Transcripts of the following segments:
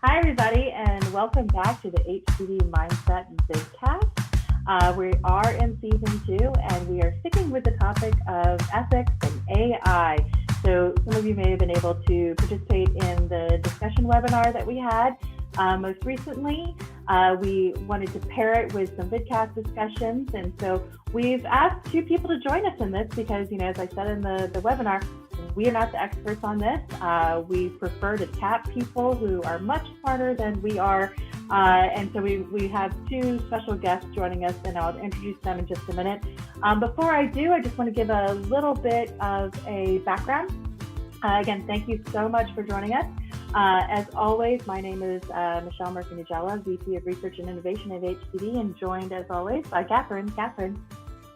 Hi, everybody, and welcome back to the HCD Mindset vidcast. We are in season 2, and we are sticking with the topic of ethics and AI. So some of you may have been able to participate in the discussion webinar that we had most recently. We wanted to pair it with some vidcast discussions, and so we've asked 2 people to join us in this because, as I said in the webinar, we are not the experts on this. We prefer to tap people who are much smarter than we are. And so we have 2 special guests joining us, and I'll introduce them in just a minute. Before I do, I just want to give a little bit of a background. Again, thank you so much for joining us. As always, my name is Michelle Niedziela, VP of Research and Innovation at HCD, and joined as always by Kathryn. Kathryn.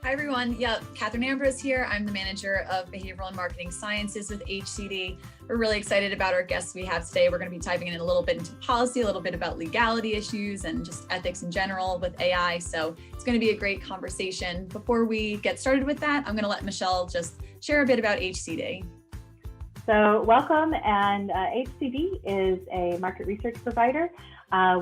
Hi, everyone. Kathryn Ambroze here. I'm the manager of Behavioral and Marketing Sciences with HCD. We're really excited about our guests we have today. We're going to be diving in a little bit into policy, a little bit about legality issues, and just ethics in general with AI. So it's going to be a great conversation. Before we get started with that, I'm going to let Michelle just share a bit about HCD. So welcome, and HCD is a market research provider.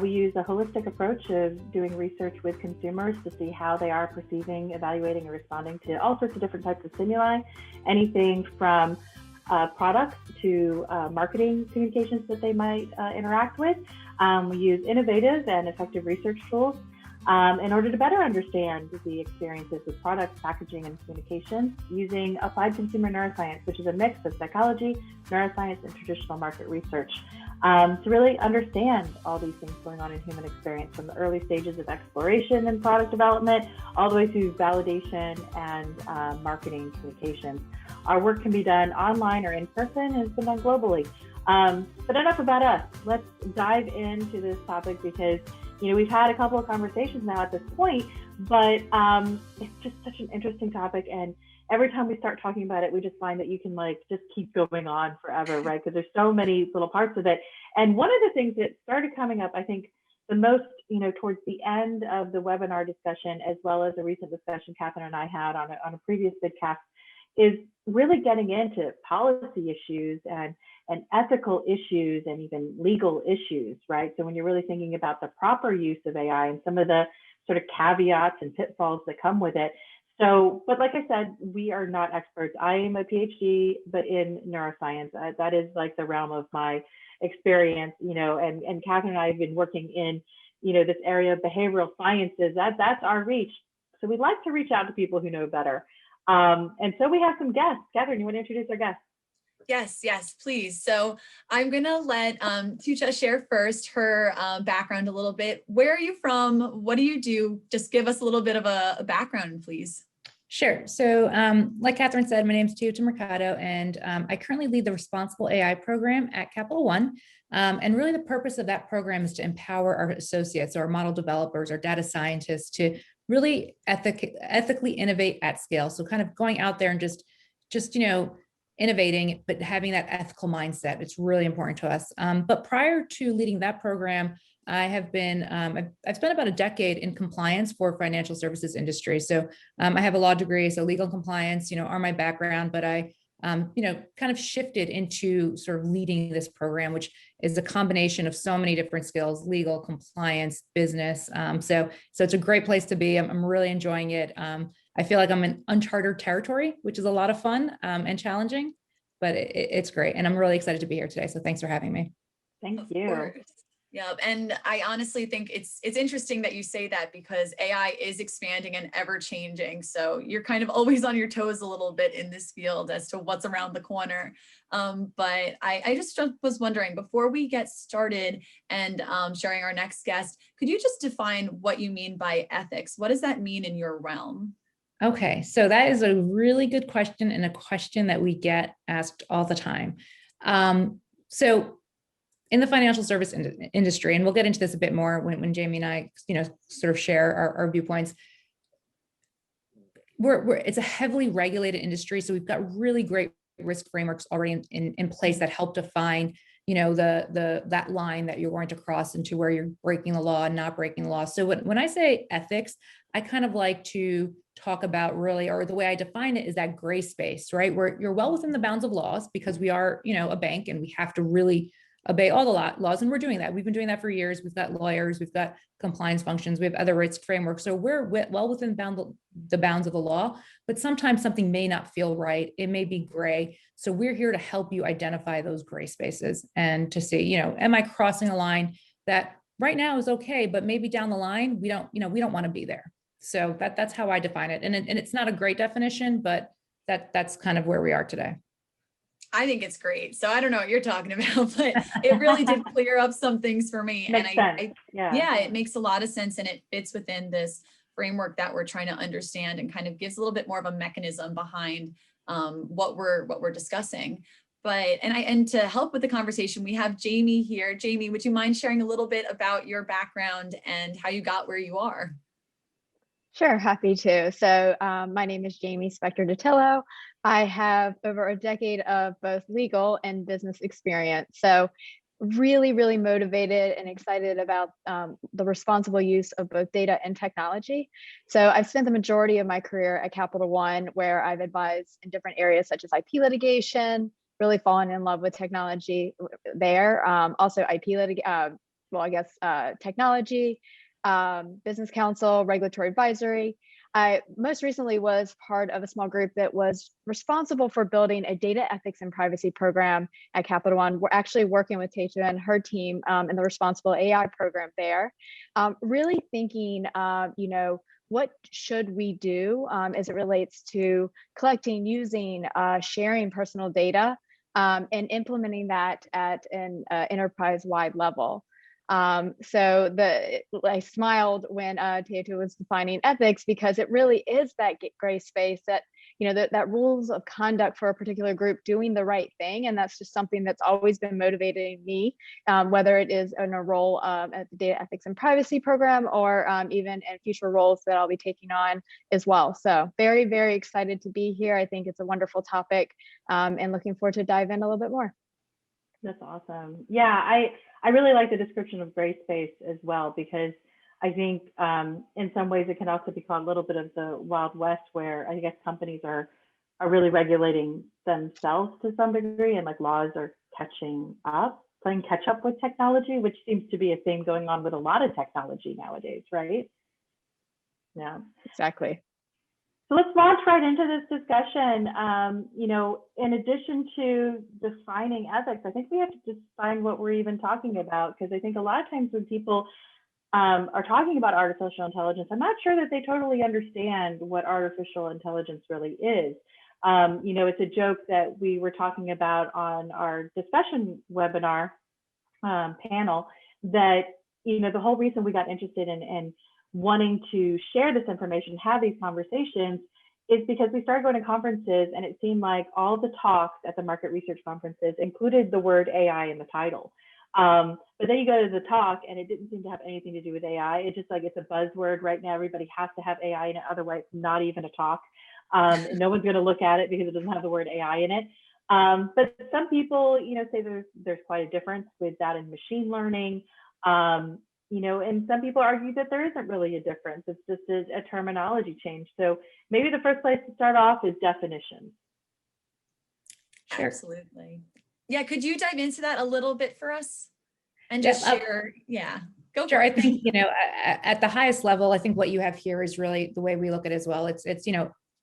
We use a holistic approach of doing research with consumers to see how they are perceiving, evaluating, and responding to all sorts of different types of stimuli, anything from products to marketing communications that they might interact with. We use innovative and effective research tools in order to better understand the experiences with products, packaging, and communications using applied consumer neuroscience, which is a mix of psychology, neuroscience, and traditional market research, to really understand all these things going on in human experience, from the early stages of exploration and product development all the way through validation and marketing communications. Our work can be done online or in person, and it's been done globally. But enough about us. Let's dive into this topic because we've had a couple of conversations now at this point, but it's just such an interesting topic. And every time we start talking about it, we just find that you can just keep going on forever, right? Because there's so many little parts of it. And one of the things that started coming up, I think the most, towards the end of the webinar discussion, as well as a recent discussion Kathryn and I had on a previous vidcast, is really getting into policy issues and ethical issues and even legal issues, right? So when you're really thinking about the proper use of AI and some of the sort of caveats and pitfalls that come with it. So, but like I said, we are not experts. I am a PhD, but in neuroscience. That is like the realm of my experience, and Kathryn and I have been working in, this area of behavioral sciences. That's our reach. So we'd like to reach out to people who know better. And so we have some guests. Kathryn, you want to introduce our guests? Yes, please. So I'm going to let Teuta share first her background a little bit. Where are you from? What do you do? Just give us a little bit of a background, please. Sure. So like Kathryn said, my name is Teuta Mercado, and I currently lead the Responsible AI program at Capital One. And really the purpose of that program is to empower our associates, our model developers, our data scientists to really ethically innovate at scale. So kind of going out there and just innovating, but having that ethical mindset. It's really important to us. But prior to leading that program, I have been, I've spent about a decade in compliance for financial services industry. So I have a law degree, so legal compliance, are my background, but I, kind of shifted into sort of leading this program, which is a combination of so many different skills: legal, compliance, business. So it's a great place to be. I'm really enjoying it. I feel like I'm in uncharted territory, which is a lot of fun and challenging, but it's great. And I'm really excited to be here today. So thanks for having me. Thank you. Yeah, and I honestly think it's interesting that you say that because AI is expanding and ever changing. So you're kind of always on your toes a little bit in this field as to what's around the corner. But I just was wondering, before we get started and sharing our next guest, could you just define what you mean by ethics? What does that mean in your realm? Okay, so that is a really good question, and a question that we get asked all the time. So in the financial service industry, and we'll get into this a bit more when Jamie and I, sort of share our viewpoints. It's a heavily regulated industry, so we've got really great risk frameworks already in place that help define, that line that you're going to cross into where you're breaking the law and not breaking the law. So when I say ethics, I kind of like to talk about really, or the way I define it is that gray space, right? Where you're well within the bounds of laws because we are, a bank and we have to really obey all the laws. And we're doing that. We've been doing that for years. We've got lawyers, we've got compliance functions, we have other risk frameworks. So we're well within the bounds of the law, but sometimes something may not feel right. It may be gray. So we're here to help you identify those gray spaces and to say, am I crossing a line that right now is okay, but maybe down the line, we don't want to be there. So that's how I define it. And it's not a great definition, but that's kind of where we are today. I think it's great. So I don't know what you're talking about, but it really did clear up some things for me. Makes and sense. Yeah, it makes a lot of sense, and it fits within this framework that we're trying to understand, and kind of gives a little bit more of a mechanism behind what we're discussing. But and to help with the conversation, we have Jamie here. Jamie, would you mind sharing a little bit about your background and how you got where you are? Sure, happy to. So my name is Jamie Specter Dattilo. I have over a decade of both legal and business experience. So really, really motivated and excited about the responsible use of both data and technology. So I've spent the majority of my career at Capital One, where I've advised in different areas such as IP litigation, really fallen in love with technology there. Also IP technology, business counsel, regulatory advisory. I most recently was part of a small group that was responsible for building a data ethics and privacy program at Capital One. We're actually working with Teuta and her team in the responsible AI program there. Really thinking, what should we do as it relates to collecting, using, sharing personal data, and implementing that at an enterprise-wide level. So I smiled when Teuta was defining ethics, because it really is that gray space that, that rules of conduct for a particular group doing the right thing. And that's just something that's always been motivating me, whether it is in a role at the data ethics and privacy program, or even in future roles that I'll be taking on as well. So very, very excited to be here. I think it's a wonderful topic, and looking forward to dive in a little bit more. That's awesome. Yeah, I really like the description of gray space as well, because I think in some ways it can also be called a little bit of the Wild West, where I guess companies are really regulating themselves to some degree, and like laws are playing catch up with technology, which seems to be a theme going on with a lot of technology nowadays, right? Yeah, exactly. So let's launch right into this discussion. In addition to defining ethics, I think we have to define what we're even talking about, because I think a lot of times when people are talking about artificial intelligence, I'm not sure that they totally understand what artificial intelligence really is. It's a joke that we were talking about on our discussion webinar panel, that, the whole reason we got interested in wanting to share this information, have these conversations, is because we started going to conferences, and it seemed like all the talks at the market research conferences included the word AI in the title. But then you go to the talk and it didn't seem to have anything to do with AI. It's just like, it's a buzzword right now. Everybody has to have AI in it. Otherwise, it's not even a talk. No one's going to look at it because it doesn't have the word AI in it. But some people, say there's quite a difference with that in machine learning. And some people argue that there isn't really a difference. It's just a terminology change. So maybe the first place to start off is definitions. Sure. Absolutely. Yeah. Could you dive into that a little bit for us and just share? Yeah, go. Sure. I think, at the highest level, I think what you have here is really the way we look at it as well. It's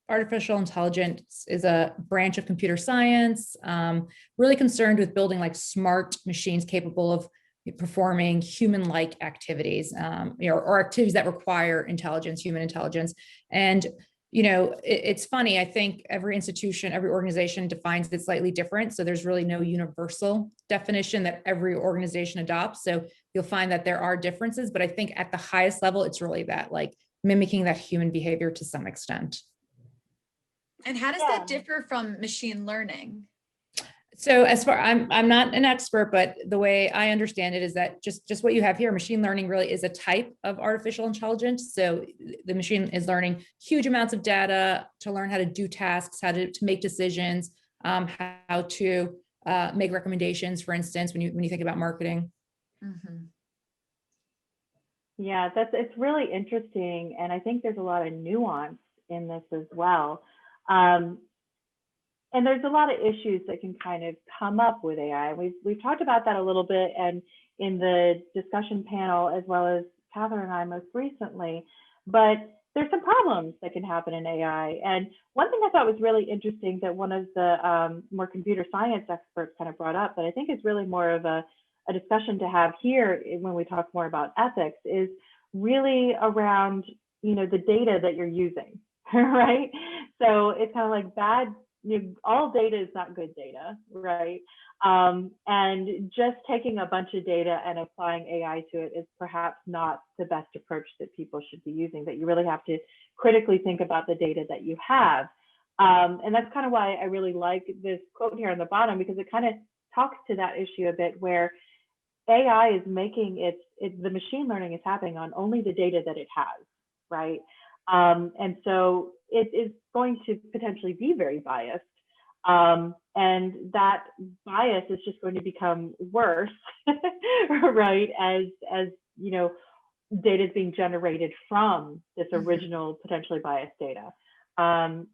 artificial intelligence is a branch of computer science, really concerned with building like smart machines capable of performing human-like activities, or activities that require intelligence, human intelligence. And, it's funny, I think every institution, every organization defines it slightly different. So there's really no universal definition that every organization adopts. So you'll find that there are differences, but I think at the highest level, it's really that, like, mimicking that human behavior to some extent. And how does that differ from machine learning? So I'm not an expert, but the way I understand it is that just what you have here, machine learning really is a type of artificial intelligence. So the machine is learning huge amounts of data to learn how to do tasks, how to make decisions, how to make recommendations, for instance, when you think about marketing. Mm-hmm. Yeah, it's really interesting. And I think there's a lot of nuance in this as well. and there's a lot of issues that can kind of come up with AI. We've talked about that a little bit, and in the discussion panel, as well as Kathryn and I most recently. But there's some problems that can happen in AI. And one thing I thought was really interesting that one of the more computer science experts kind of brought up, that I think is really more of a discussion to have here when we talk more about ethics, is really around, the data that you're using, right? So it's kind of like all data is not good data, right? And just taking a bunch of data and applying AI to it is perhaps not the best approach that people should be using, that you really have to critically think about the data that you have. And that's kind of why I really like this quote here on the bottom, because it kind of talks to that issue a bit, where AI is making the machine learning is happening on only the data that it has, right? And so it is going to potentially be very biased. And that bias is just going to become worse, right? As data is being generated from this original potentially biased data.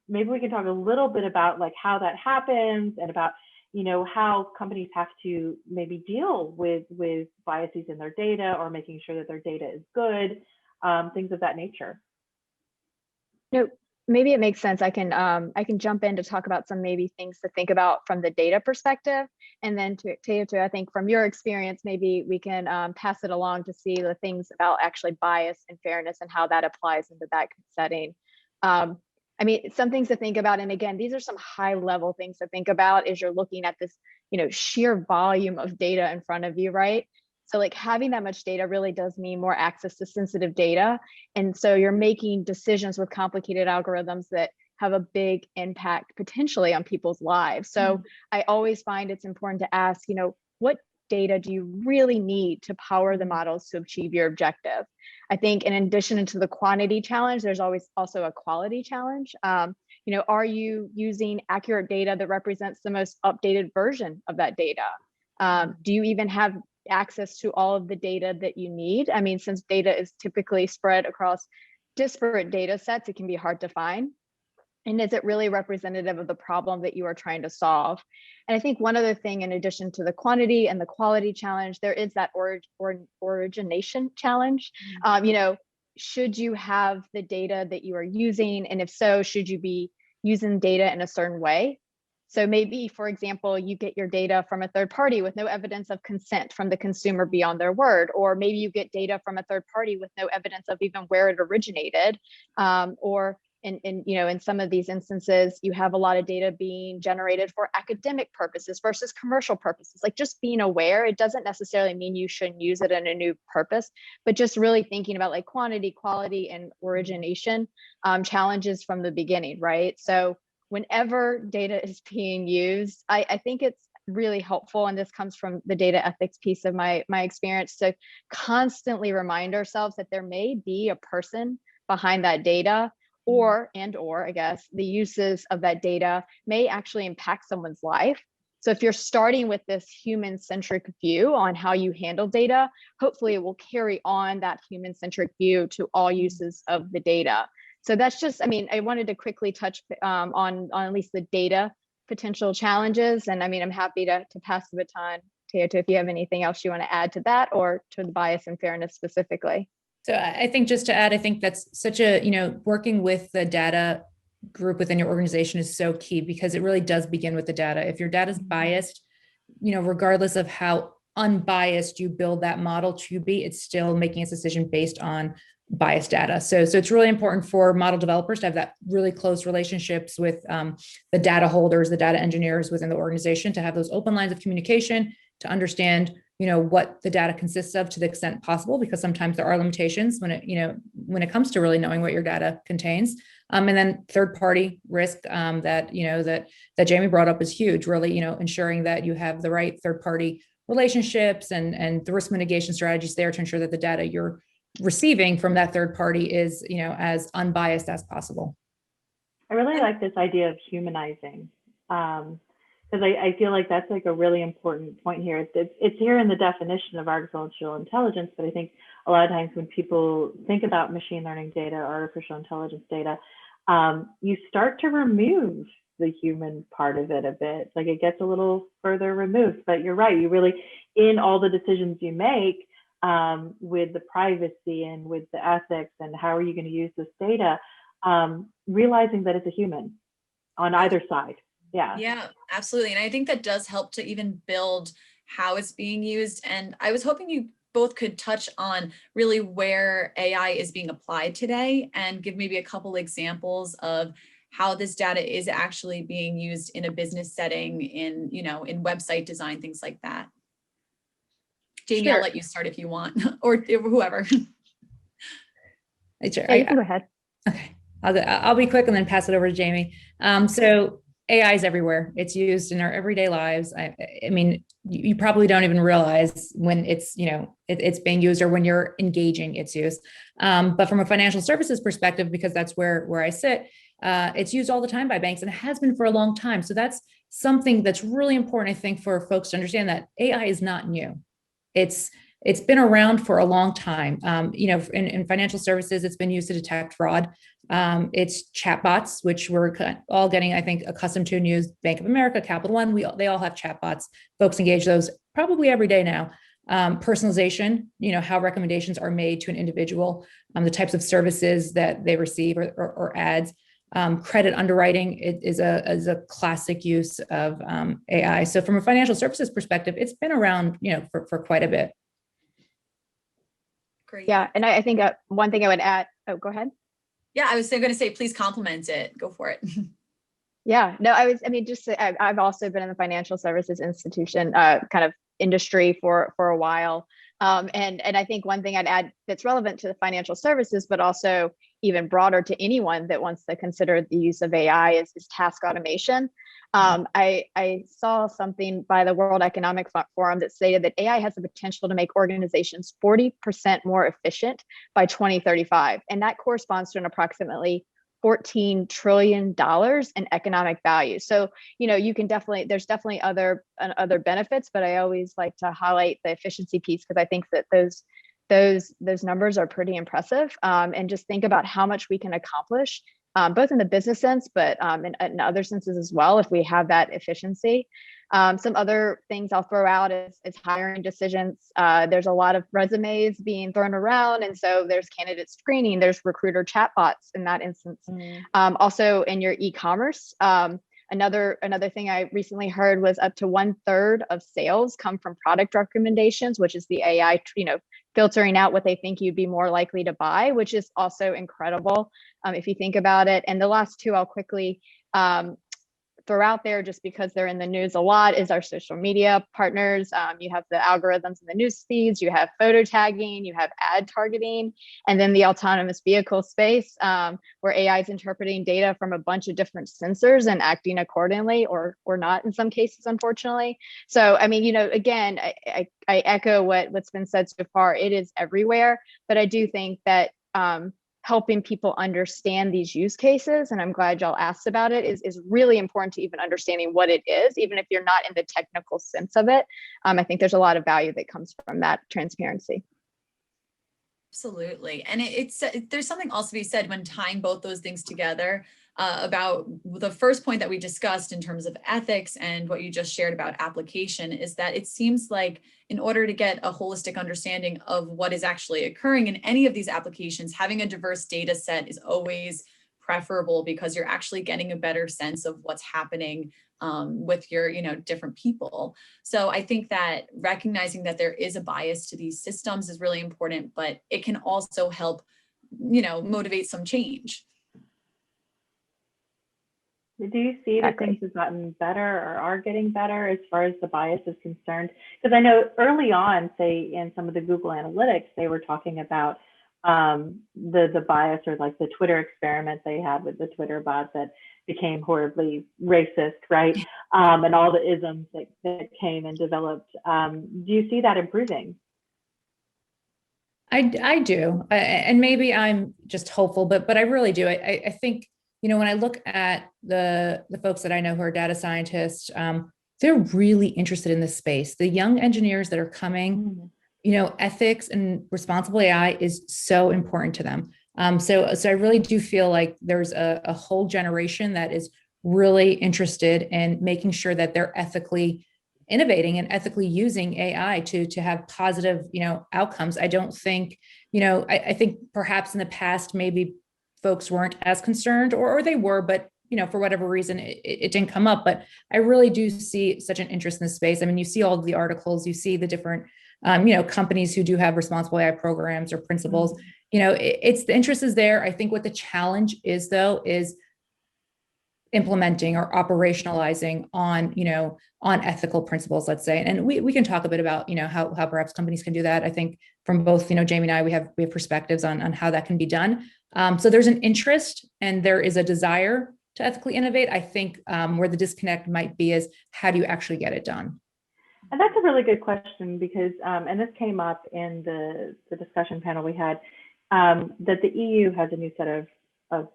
Maybe we can talk a little bit about like how that happens, and about how companies have to maybe deal with biases in their data, or making sure that their data is good, things of that nature. Maybe it makes sense. I can jump in to talk about some maybe things to think about from the data perspective, and then to I think from your experience, maybe we can pass it along to see the things about actually bias and fairness and how that applies into that setting. I mean, some things to think about, and again, these are some high level things to think about as you're looking at this, sheer volume of data in front of you, right? So like having that much data really does mean more access to sensitive data. And so you're making decisions with complicated algorithms that have a big impact potentially on people's lives. So I always find it's important to ask, what data do you really need to power the models to achieve your objective? I think in addition to the quantity challenge, there's always also a quality challenge. Are you using accurate data that represents the most updated version of that data? Do you even have access to all of the data that you need? I mean, since data is typically spread across disparate data sets, it can be hard to find. And is it really representative of the problem that you are trying to solve? And I think one other thing, in addition to the quantity and the quality challenge, there is that origination challenge. Should you have the data that you are using? And if so, should you be using data in a certain way? So maybe, for example, you get your data from a third party with no evidence of consent from the consumer beyond their word, or maybe you get data from a third party with no evidence of even where it originated, or in some of these instances, you have a lot of data being generated for academic purposes versus commercial purposes. Like, just being aware, it doesn't necessarily mean you shouldn't use it in a new purpose, but just really thinking about like quantity, quality, and origination challenges from the beginning, right? So whenever data is being used, I think it's really helpful, and this comes from the data ethics piece of my experience, to constantly remind ourselves that there may be a person behind that data, or I guess the uses of that data may actually impact someone's life. So if you're starting with this human-centric view on how you handle data, hopefully it will carry on that human-centric view to all uses of the data. So that's just, I wanted to quickly touch on at least the data potential challenges. And I'm happy to pass the baton, Teuta, if you have anything else you want to add to that, or to the bias and fairness specifically. So I think just to add, I think that's such a, working with the data group within your organization is so key, because it really does begin with the data. If your data is biased, regardless of how unbiased you build that model to be, it's still making its decision based on biased data. So it's really important for model developers to have that really close relationships with the data holders, the data engineers within the organization, to have those open lines of communication, to understand what the data consists of to the extent possible, because sometimes there are limitations when it comes to really knowing what your data contains. And then third party risk that Jamie brought up is huge. Really, ensuring that you have the right third party relationships and the risk mitigation strategies there to ensure that the data you're receiving from that third party is as unbiased as possible. I really like this idea of humanizing. Because I feel like that's like a really important point here. It's here in the definition of artificial intelligence, but I think a lot of times when people think about machine learning data or artificial intelligence data, you start to remove the human part of it a bit. Like it gets a little further removed, but you're right. You really, in all the decisions you make, with the privacy and with the ethics and how are you going to use this data, realizing that it's a human on either side. Yeah, absolutely. And I think that does help to even build how it's being used. And I was hoping you both could touch on really where AI is being applied today and give maybe a couple examples of how this data is actually being used in a business setting, in, in website design, things like that. Jamie, Sure. I'll let you start if you want, or whoever. Sure, you can go ahead. Okay, I'll be quick and then pass it over to Jamie. So AI is everywhere. It's used in our everyday lives. I mean, you probably don't even realize when it's, it's being used or when you're engaging its use. But from a financial services perspective, because that's where I sit, it's used all the time by banks and it has been for a long time. So that's something that's really important, I think, for folks to understand that AI is not new. It's been around for a long time. In financial services, it's been used to detect fraud. It's chatbots, which we're all getting, I think, accustomed to. Use Bank of America, Capital One. They all have chatbots. Folks engage those probably every day now. Personalization, how recommendations are made to an individual, the types of services that they receive or ads. Credit underwriting is a classic use of AI. So from a financial services perspective, it's been around, for quite a bit. Great. Yeah, and I think one thing I would add. Oh, go ahead. Yeah, I was going to say, please compliment it. Go for it. Yeah, no, I've also been in the financial services institution kind of industry for a while. And I think one thing I'd add that's relevant to the financial services, but also even broader to anyone that wants to consider the use of AI is task automation. I saw something by the World Economic Forum that stated that AI has the potential to make organizations 40% more efficient by 2035. And that corresponds to an approximately $14 trillion in economic value. So, you can there's definitely other benefits, but I always like to highlight the efficiency piece because I think that those numbers are pretty impressive. And just think about how much we can accomplish, both in the business sense, but in other senses as well, if we have that efficiency. Some other things I'll throw out is hiring decisions. There's a lot of resumes being thrown around. And so there's candidate screening, there's recruiter chatbots in that instance. Also in your e-commerce. Another thing I recently heard was up to 1/3 of sales come from product recommendations, which is the AI, filtering out what they think you'd be more likely to buy, which is also incredible if you think about it. And the last two I'll quickly throw out there just because they're in the news a lot is our social media partners. You have the algorithms in the news feeds, you have photo tagging, you have ad targeting, and then the autonomous vehicle space where AI is interpreting data from a bunch of different sensors and acting accordingly or not in some cases, unfortunately. So, I mean, again, I echo what's been said so far. It is everywhere, but I do think that helping people understand these use cases, and I'm glad y'all asked about it, is really important to even understanding what it is, even if you're not in the technical sense of it. I think there's a lot of value that comes from that transparency. Absolutely. And there's something also to be said when tying both those things together about the first point that we discussed in terms of ethics and what you just shared about application is that it seems like in order to get a holistic understanding of what is actually occurring in any of these applications, having a diverse data set is always preferable because you're actually getting a better sense of what's happening with your, different people. So I think that recognizing that there is a bias to these systems is really important, but it can also help, motivate some change. Do you see that things have gotten better or are getting better as far as the bias is concerned? Because I know early on, say in some of the Google Analytics, they were talking about the bias or like the Twitter experiment they had with the Twitter bot that became horribly racist, right? And all the isms that came and developed. Do you see that improving? I do, and maybe I'm just hopeful, but I really do. I think, when I look at the folks that I know who are data scientists, they're really interested in this space. The young engineers that are coming, ethics and responsible AI is so important to them. So I really do feel like there's a whole generation that is really interested in making sure that they're ethically innovating and ethically using AI to have positive, outcomes. I don't think, I think perhaps in the past, maybe folks weren't as concerned or they were, but for whatever reason, it didn't come up. But I really do see such an interest in this space. I mean, you see all of the articles, you see the different, companies who do have responsible AI programs or principles. It's the interest is there. I think what the challenge is, though, is implementing or operationalizing on ethical principles, let's say. And we can talk a bit about how perhaps companies can do that. I think from both Jamie and I, we have perspectives on how that can be done. So there's an interest and there is a desire to ethically innovate. I think where the disconnect might be is how do you actually get it done? And that's a really good question because, and this came up in the discussion panel we had, that the EU has a new set of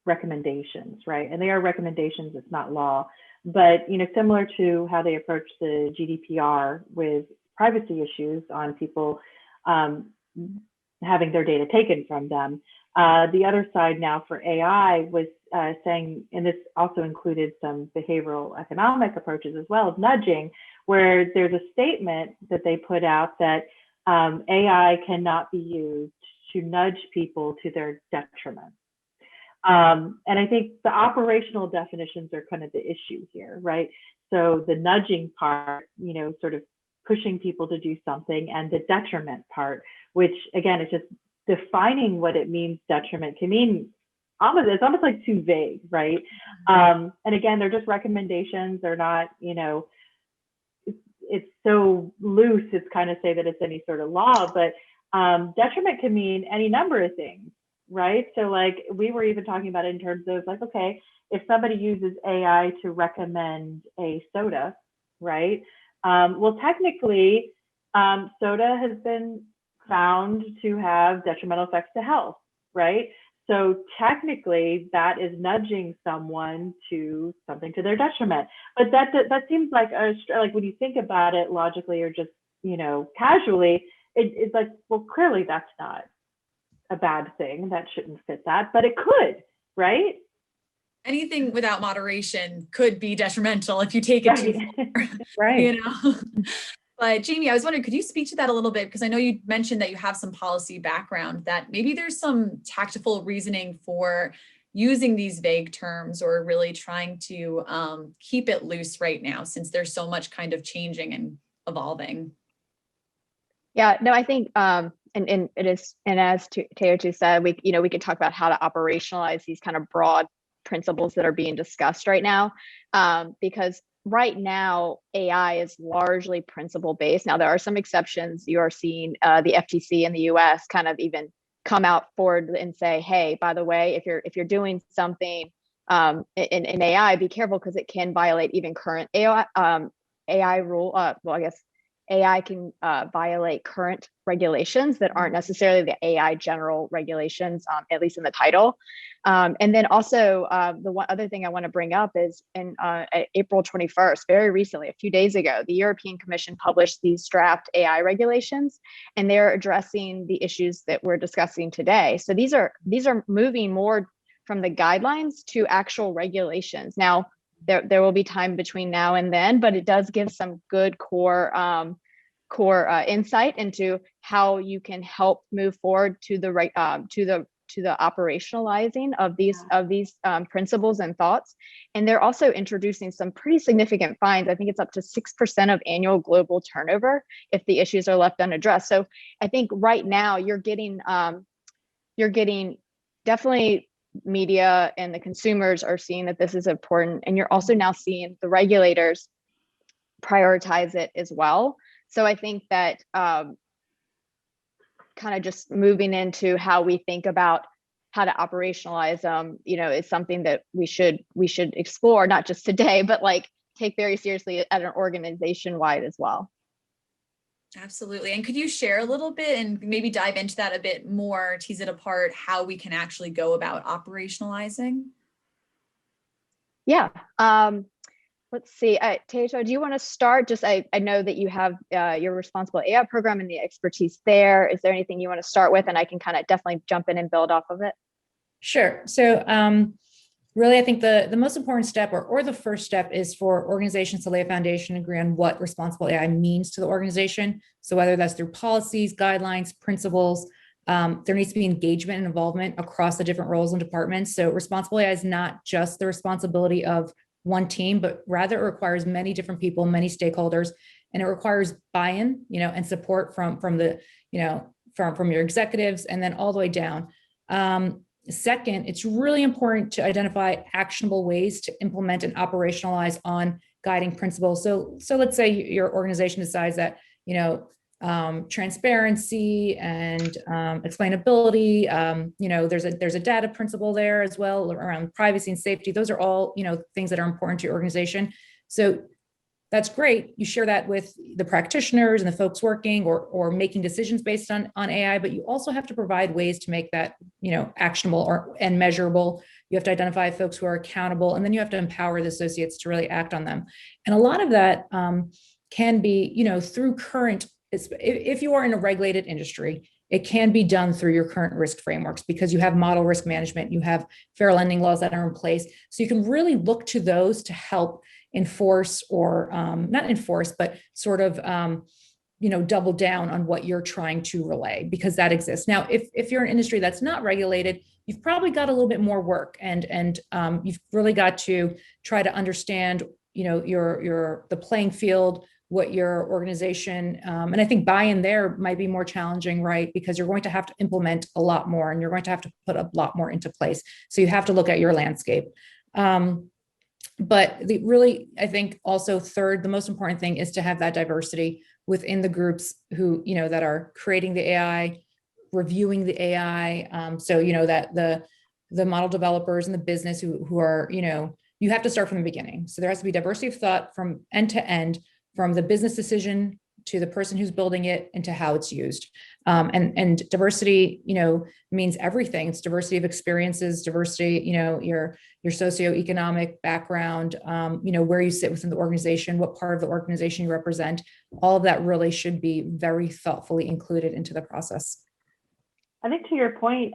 recommendations, right? And they are recommendations, it's not law, but similar to how they approach the GDPR with privacy issues on people having their data taken from them. The other side now for AI was saying, and this also included some behavioral economic approaches as well as nudging, where there's a statement that they put out that AI cannot be used to nudge people to their detriment. And I think the operational definitions are kind of the issue here, right? So the nudging part, sort of pushing people to do something, and the detriment part, which again, is just defining what it means detriment can mean. It's almost like too vague, right? And again, they're just recommendations. They're not, it's so loose. It's kind of say that it's any sort of law, but detriment can mean any number of things, right? So like we were even talking about it in terms of like, okay, if somebody uses AI to recommend a soda, right? Well, technically, soda has been found to have detrimental effects to health, right? So technically that is nudging someone to something to their detriment. But that seems like like when you think about it logically or just, casually, it's like, well, clearly that's not a bad thing. That shouldn't fit that, but it could, right? Anything without moderation could be detrimental if you take it too far, right? But Jamie, I was wondering, could you speak to that a little bit? Because I know you mentioned that you have some policy background, that maybe there's some tactful reasoning for using these vague terms or really trying to keep it loose right now, since there's so much kind of changing and evolving. Yeah, no, I think, and it is, and as Teuta said, we could talk about how to operationalize these kind of broad principles that are being discussed right now, because right now AI is largely principle based. Now there are some exceptions. You are seeing the FTC in the US kind of even come out forward and say, hey, by the way, if you're doing something in AI, be careful because it can violate even current AI rule. Well, I guess AI can violate current regulations that aren't necessarily the AI general regulations, at least in the title. And then also the one other thing I want to bring up is in April 21st, very recently, a few days ago, the European Commission published these draft AI regulations, and they're addressing the issues that we're discussing today. So these are moving more from the guidelines to actual regulations. Now, there will be time between now and then, but it does give some good core insight into how you can help move forward to the operationalizing of these principles and thoughts. And they're also introducing some pretty significant fines. I think it's up to 6% of annual global turnover if the issues are left unaddressed. So I think right now you're getting definitely media and the consumers are seeing that this is important, and you're also now seeing the regulators prioritize it as well. So I think that kind of just moving into how we think about how to operationalize them, is something that we should explore, not just today, but like take very seriously at an organization wide as well. Absolutely. And could you share a little bit and maybe dive into that a bit more, tease it apart, how we can actually go about operationalizing? Yeah. Let's see. Teuta, do you want to start? Just I know that you have your responsible AI program and the expertise there. Is there anything you want to start with? And I can kind of definitely jump in and build off of it. Sure. So Really, I think the most important step or the first step is for organizations to lay a foundation and agree on what responsible AI means to the organization. So whether that's through policies, guidelines, principles, there needs to be engagement and involvement across the different roles and departments. So responsible AI is not just the responsibility of one team, but rather it requires many different people, many stakeholders, and it requires buy-in, and support from the, from your executives and then all the way down. Second, it's really important to identify actionable ways to implement and operationalize on guiding principles. So let's say your organization decides that, transparency and explainability, there's a data principle there as well around privacy and safety. Those are all, things that are important to your organization. So that's great. You share that with the practitioners and the folks working or making decisions based on AI, but you also have to provide ways to make that, actionable and measurable. You have to identify folks who are accountable, and then you have to empower the associates to really act on them. And a lot of that can be, through current, if you are in a regulated industry, it can be done through your current risk frameworks because you have model risk management, you have fair lending laws that are in place. So you can really look to those to help enforce or not enforce, but sort of, double down on what you're trying to relay because that exists. Now, if you're an industry that's not regulated, you've probably got a little bit more work and you've really got to try to understand, the playing field, what your organization, and I think buy-in there might be more challenging, right? Because you're going to have to implement a lot more and you're going to have to put a lot more into place. So you have to look at your landscape. But really, I think also third, the most important thing is to have that diversity within the groups who, that are creating the AI, reviewing the AI. So, that the model developers and the business who are, you have to start from the beginning. So there has to be diversity of thought from end to end, from the business decision to the person who's building it and to how it's used. And diversity, means everything. It's diversity of experiences, diversity, your socioeconomic background, where you sit within the organization, what part of the organization you represent. All of that really should be very thoughtfully included into the process. I think to your point,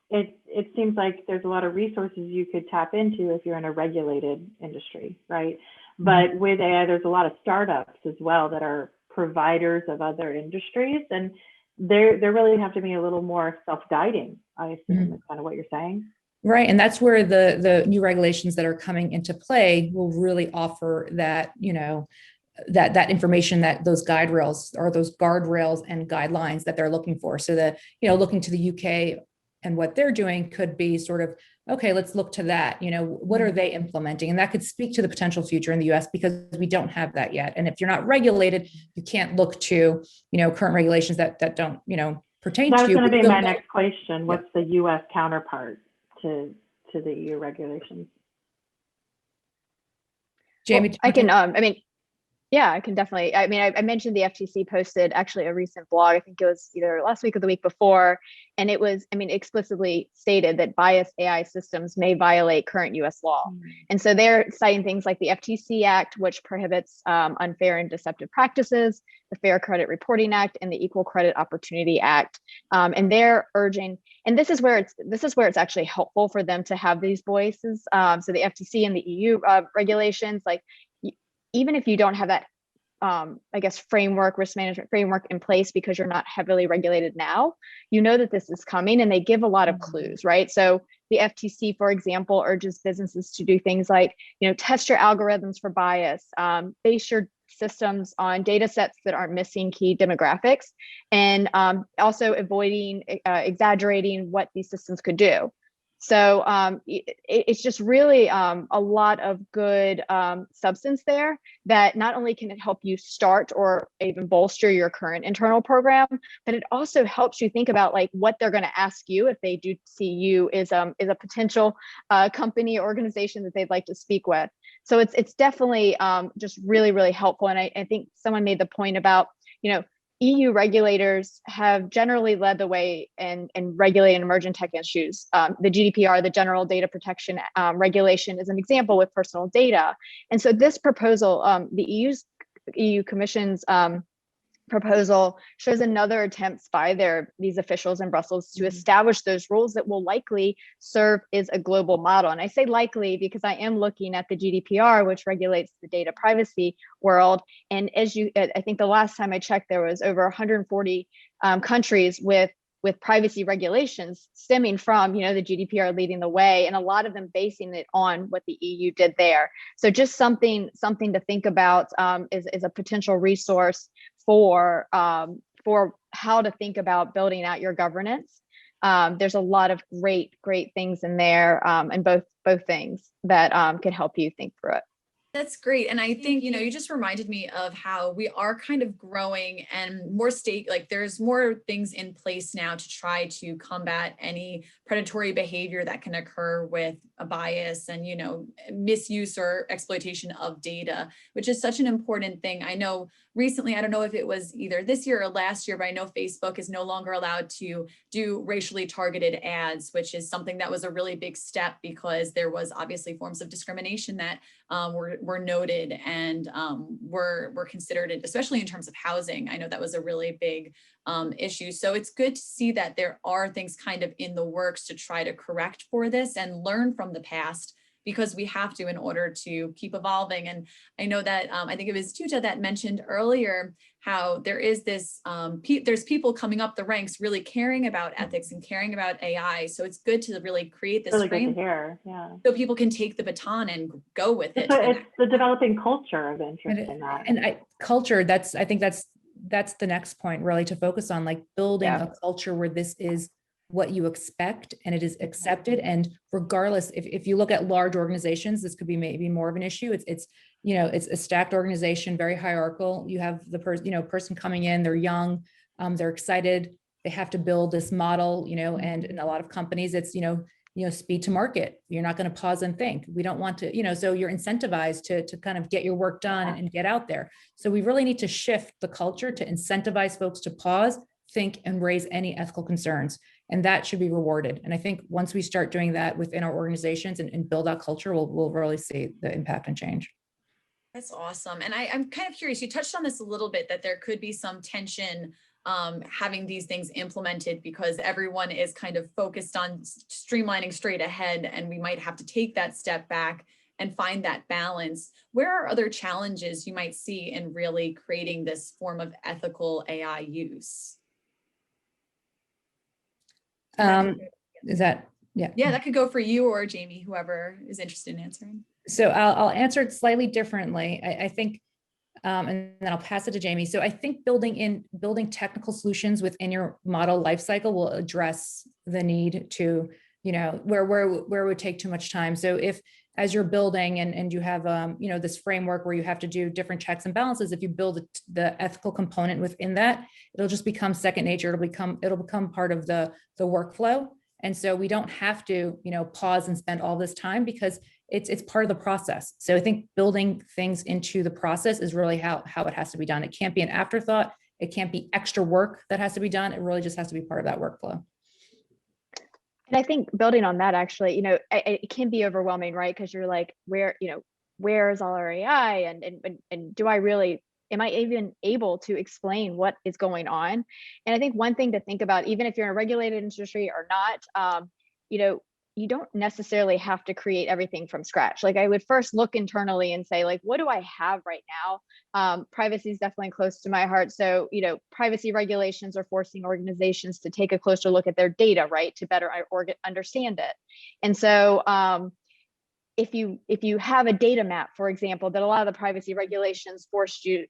it seems like there's a lot of resources you could tap into if you're in a regulated industry, right? But with AI, there's a lot of startups as well that are providers of other industries, and they really have to be a little more self-guiding, I assume. That's kind of what you're saying. Right. And that's where the new regulations that are coming into play will really offer that, that information, that those guide rails or those guardrails and guidelines that they're looking for. So that, looking to the UK and what they're doing could be sort of, okay, let's look to that. What are they implementing? And that could speak to the potential future in the US because we don't have that yet. And if you're not regulated, you can't look to, current regulations that don't, pertain to you. That was going to be my next question. What's the US counterpart to the EU regulations? Jamie, well, I can, yeah, I can definitely. I mentioned the FTC posted actually a recent blog. I think it was either last week or the week before. And it was, explicitly stated that biased AI systems may violate current US law. And so they're citing things like the FTC Act, which prohibits unfair and deceptive practices, the Fair Credit Reporting Act, and the Equal Credit Opportunity Act. And they're urging, and this is where it's actually helpful for them to have these voices. So the FTC and the EU regulations, like, even if you don't have that, risk management framework in place because you're not heavily regulated now, that this is coming, and they give a lot of clues, right? So the FTC, for example, urges businesses to do things like, test your algorithms for bias, base your systems on data sets that aren't missing key demographics, and also avoiding exaggerating what these systems could do. So it's just really a lot of good substance there that not only can it help you start or even bolster your current internal program, but it also helps you think about like what they're going to ask you if they do see you as a potential company or organization that they'd like to speak with. So it's definitely just really, really helpful. And I think someone made the point about, EU regulators have generally led the way in regulating emerging tech issues. The Gdpr, the General Data Protection Regulation, is an example with personal data. And so this proposal, the EU Commission's proposal shows another attempts by these officials in Brussels to establish those rules that will likely serve as a global model. And I say likely because I am looking at the GDPR, which regulates the data privacy world. And I think the last time I checked, there was over 140 countries with privacy regulations stemming from, the GDPR leading the way, and a lot of them basing it on what the EU did there. So just something to think about is a potential resource for how to think about building out your governance. There's a lot of great things in there, and both things that can help you think through it. That's great. And I think, you just reminded me of how we are kind of growing and there's more things in place now to try to combat any predatory behavior that can occur with a bias and, misuse or exploitation of data, which is such an important thing. I know recently, I don't know if it was either this year or last year, but I know Facebook is no longer allowed to do racially targeted ads, which is something that was a really big step because there was obviously forms of discrimination that were noted and were considered, especially in terms of housing. I know that was a really big issue. So it's good to see that there are things kind of in the works to try to correct for this and learn from the past, because we have to in order to keep evolving. And I know that I think it was Teuta that mentioned earlier how there is this, there's people coming up the ranks really caring about ethics and caring about AI. So it's good to really create this really framework, good to hear. Yeah. So people can take the baton and go with it. It's the developing culture of interest in that. And culture, I think that's the next point really to focus on, like building a culture where this is what you expect and it is accepted. And regardless, if you look at large organizations, this could be maybe more of an issue. It's a stacked organization, very hierarchical. You have the person coming in, they're young, they're excited, they have to build this model, and in a lot of companies, it's, speed to market. You're not going to pause and think. We don't want to, so you're incentivized to kind of get your work done and get out there. So we really need to shift the culture to incentivize folks to pause, think, and raise any ethical concerns. And that should be rewarded. And I think once we start doing that within our organizations and build out culture, we'll really see the impact and change. That's awesome. And I'm kind of curious, you touched on this a little bit, that there could be some tension having these things implemented because everyone is kind of focused on streamlining straight ahead, and we might have to take that step back and find that balance. Where are other challenges you might see in really creating this form of ethical AI use? Is that, yeah, that could go for you or Jamie, whoever is interested in answering. So I'll answer it slightly differently. I think, and then I'll pass it to Jamie. So I think building technical solutions within your model lifecycle will address the need to, where it would take too much time. So if, as you're building and you have, this framework where you have to do different checks and balances, if you build the ethical component within that, it'll just become second nature. It'll become part of the workflow. And so we don't have to, pause and spend all this time because it's part of the process. So I think building things into the process is really how it has to be done. It can't be an afterthought. It can't be extra work that has to be done. It really just has to be part of that workflow. And I think building on that, actually, it can be overwhelming, right? Because you're like, where is all our AI, and am I even able to explain what is going on? And I think one thing to think about, even if you're in a regulated industry or not, you don't necessarily have to create everything from scratch. Like I would first look internally and say, like, what do I have right now? Privacy is definitely close to my heart. So, privacy regulations are forcing organizations to take a closer look at their data, right? To better understand it. And so, if you have a data map, for example, that a lot of the privacy regulations forced you,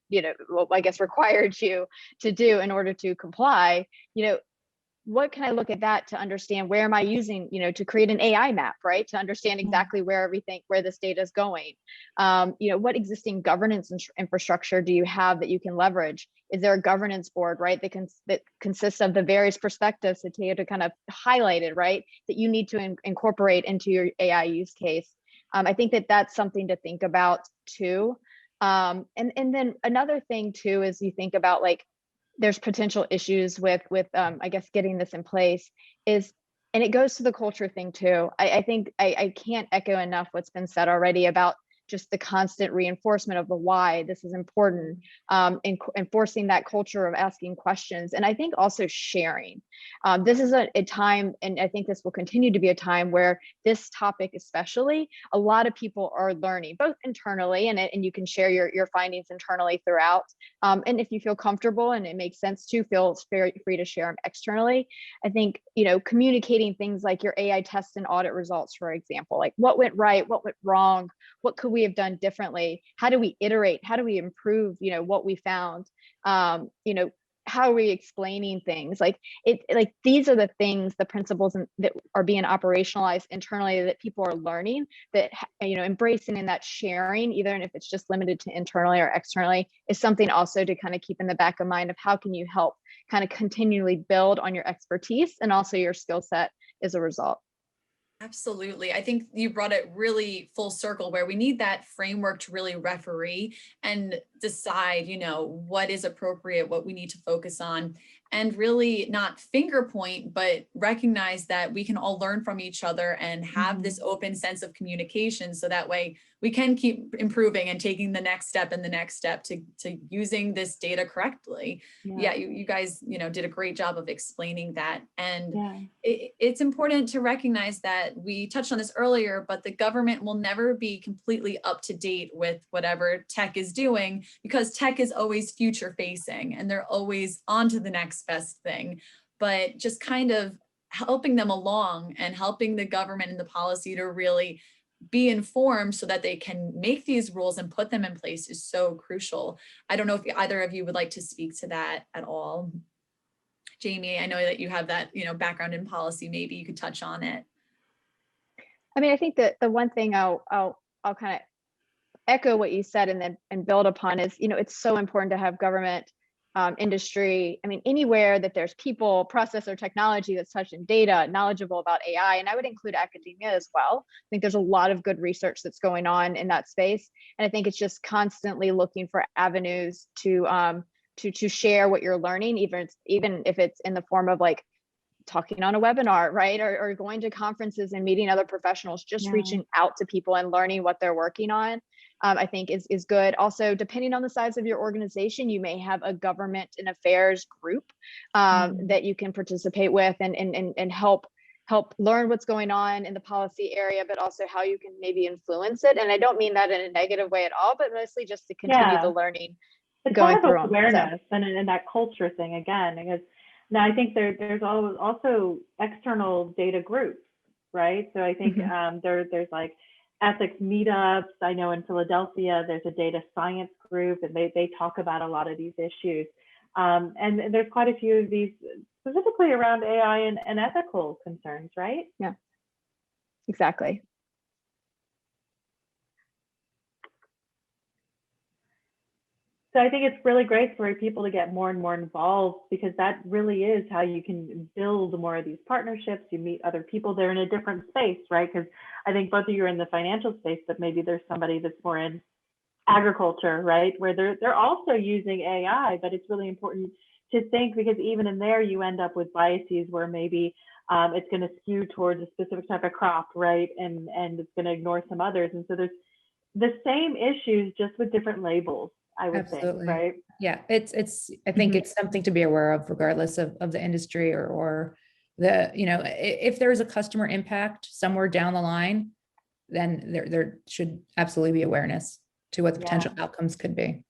required you to do in order to comply, what can I look at that to understand where am I using, to create an AI map, right? To understand exactly where this data is going. What existing governance infrastructure do you have that you can leverage? Is there a governance board, right? That consists of the various perspectives that Teuta kind of highlighted, right? That you need to incorporate into your AI use case. I think that's something to think about too. And then another thing too, is you think about like, there's potential issues with getting this in place and it goes to the culture thing too. I think I can't echo enough what's been said already about just the constant reinforcement of the why this is important, enforcing that culture of asking questions. And I think also sharing. This is a time, and I think this will continue to be a time where this topic especially, a lot of people are learning, both internally, and you can share your findings internally throughout. And if you feel comfortable and it makes sense to, feel very free to share them externally. I think, communicating things like your AI test and audit results, for example, like what went right, what went wrong, what could we have done differently? How do we iterate? How do we improve, what we found? How are we explaining things? Like these are the things, the principles that are being operationalized internally that people are learning, that, embracing and that sharing, even if it's just limited to internally or externally, is something also to kind of keep in the back of mind of how can you help kind of continually build on your expertise and also your skill set as a result. Absolutely. I think you brought it really full circle where we need that framework to really referee and decide, what is appropriate, what we need to focus on, and really not finger point, but recognize that we can all learn from each other and have this open sense of communication. So that way we can keep improving and taking the next step and the next step to using this data correctly. Yeah, you guys, did a great job of explaining that. And it's important to recognize that we touched on this earlier, but the government will never be completely up to date with whatever tech is doing, because tech is always future facing and they're always on to the next best thing. But just kind of helping them along and helping the government and the policy to really be informed so that they can make these rules and put them in place is so crucial. I don't know if either of you would like to speak to that at all. Jamie, I know that you have that, background in policy. Maybe you could touch on it. I mean, I think that the one thing I'll kind of echo what you said and build upon is, it's so important to have government, industry. I mean, anywhere that there's people, process, or technology that's touching data, knowledgeable about AI, and I would include academia as well. I think there's a lot of good research that's going on in that space, and I think it's just constantly looking for avenues to share what you're learning, even if it's in the form of like talking on a webinar, right? Or going to conferences and meeting other professionals, just reaching out to people and learning what they're working on, I think is good. Also, depending on the size of your organization, you may have a government and affairs group that you can participate with and help learn what's going on in the policy area, but also how you can maybe influence it. And I don't mean that in a negative way at all, but mostly just to continue the learning. It's going through awareness and that culture thing again, because now I think there's also external data groups, right? So I think there's like ethics meetups. I know in Philadelphia, there's a data science group, and they talk about a lot of these issues. And there's quite a few of these specifically around AI and ethical concerns, right? Yeah, exactly. So I think it's really great for people to get more and more involved, because that really is how you can build more of these partnerships. You meet other people, they're in a different space, right? Because I think both of you are in the financial space, but maybe there's somebody that's more in agriculture, right? Where they're also using AI, but it's really important to think, because even in there, you end up with biases where maybe it's going to skew towards a specific type of crop, right? And it's going to ignore some others. And so there's the same issues, just with different labels, I would think, right? Yeah, I think it's something to be aware of, regardless of the industry or the, if there's a customer impact somewhere down the line, then there should absolutely be awareness to what the potential outcomes could be.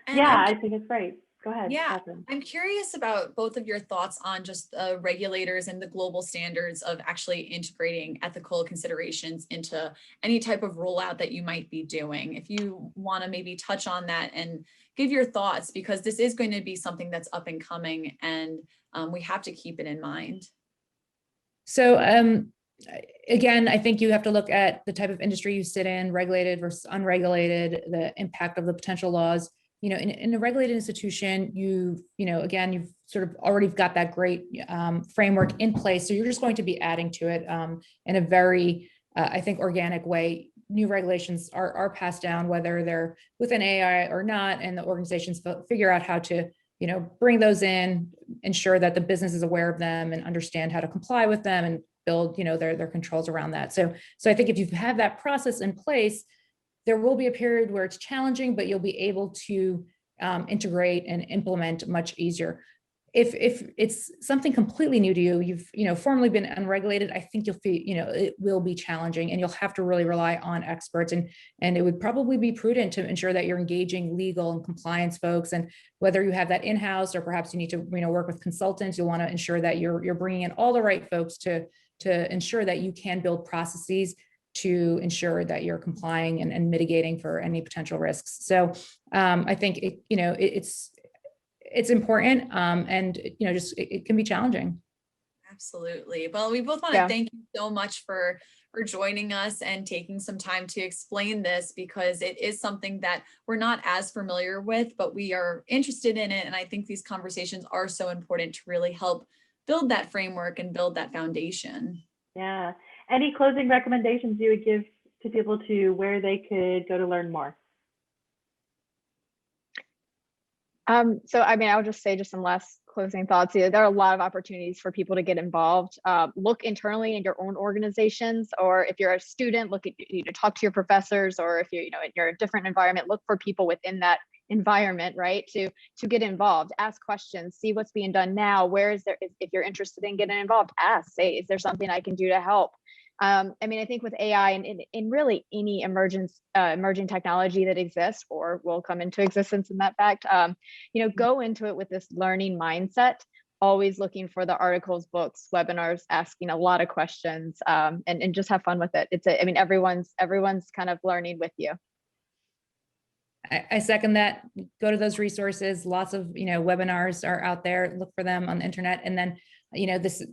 And I think it's great. Go ahead. Yeah, Kathryn. I'm curious about both of your thoughts on just regulators and the global standards of actually integrating ethical considerations into any type of rollout that you might be doing. If you want to maybe touch on that and give your thoughts, because this is going to be something that's up and coming, and we have to keep it in mind. So again, I think you have to look at the type of industry you sit in, regulated versus unregulated, the impact of the potential laws. In a regulated institution, you've sort of already got that great framework in place. So you're just going to be adding to it in a very, I think, organic way. New regulations are passed down, whether they're within AI or not, and the organizations figure out how to, bring those in, ensure that the business is aware of them and understand how to comply with them, and build, their controls around that. So I think if you have that process in place, there will be a period where it's challenging, but you'll be able to integrate and implement much easier. If it's something completely new to you, you've formerly been unregulated, I think you'll feel, it will be challenging, and you'll have to really rely on experts, and it would probably be prudent to ensure that you're engaging legal and compliance folks, and whether you have that in-house or perhaps you need to work with consultants, you'll want to ensure that you're bringing in all the right folks to ensure that you can build processes to ensure that you're complying and mitigating for any potential risks. So I think it's important, and just it can be challenging. Absolutely. Well, we both want to thank you so much for joining us and taking some time to explain this, because it is something that we're not as familiar with, but we are interested in it. And I think these conversations are so important to really help build that framework and build that foundation. Yeah. Any closing recommendations you would give to people to where they could go to learn more? So, I'll just say some last closing thoughts here. There are a lot of opportunities for people to get involved. Look internally in your own organizations, or if you're a student, look at, talk to your professors, or if you're in a different environment, look for people within that environment, right? To get involved, ask questions, see what's being done now. If you're interested in getting involved, ask, say, is there something I can do to help? I think with AI and in really any emerging technology that exists or will come into existence in that fact, go into it with this learning mindset, always looking for the articles, books, webinars, asking a lot of questions, and just have fun with it. Everyone's kind of learning with you. I second that. Go to those resources. Lots of, webinars are out there. Look for them on the internet. And then, this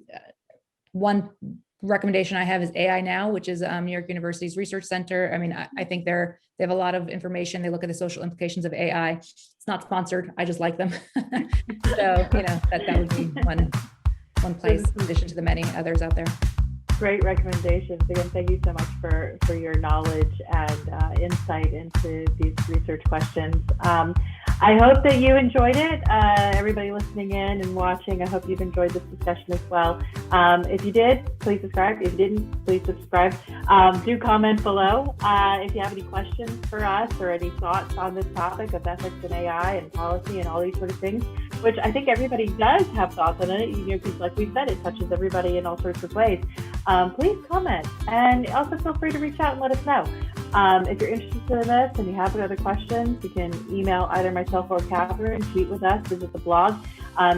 one recommendation I have is AI Now, which is New York University's research center. I think they have a lot of information. They look at the social implications of AI. It's not sponsored. I just like them. So, that would be one place in addition to the many others out there. Great recommendations. Again, thank you so much for your knowledge and insight into these research questions. I hope that you enjoyed it. Everybody listening in and watching, I hope you've enjoyed this discussion as well. If you did, please subscribe. If you didn't, please subscribe. Do comment below if you have any questions for us or any thoughts on this topic of ethics and AI and policy and all these sort of things, which I think everybody does have thoughts on it, because like we said, it touches everybody in all sorts of ways. Please comment, and also feel free to reach out and let us know. If you're interested in this and you have other questions, you can email either myself or Kathryn, tweet with us, visit the blog,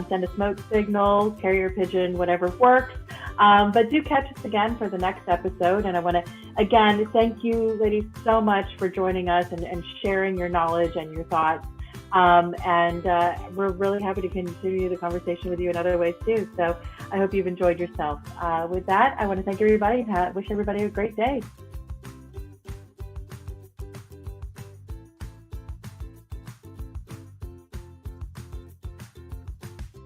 send a smoke signal, carrier pigeon, whatever works. But do catch us again for the next episode. And I want to, again, thank you, ladies, so much for joining us and sharing your knowledge and your thoughts. And we're really happy to continue the conversation with you in other ways too. So I hope you've enjoyed yourself. With that, I want to thank everybody and wish everybody a great day.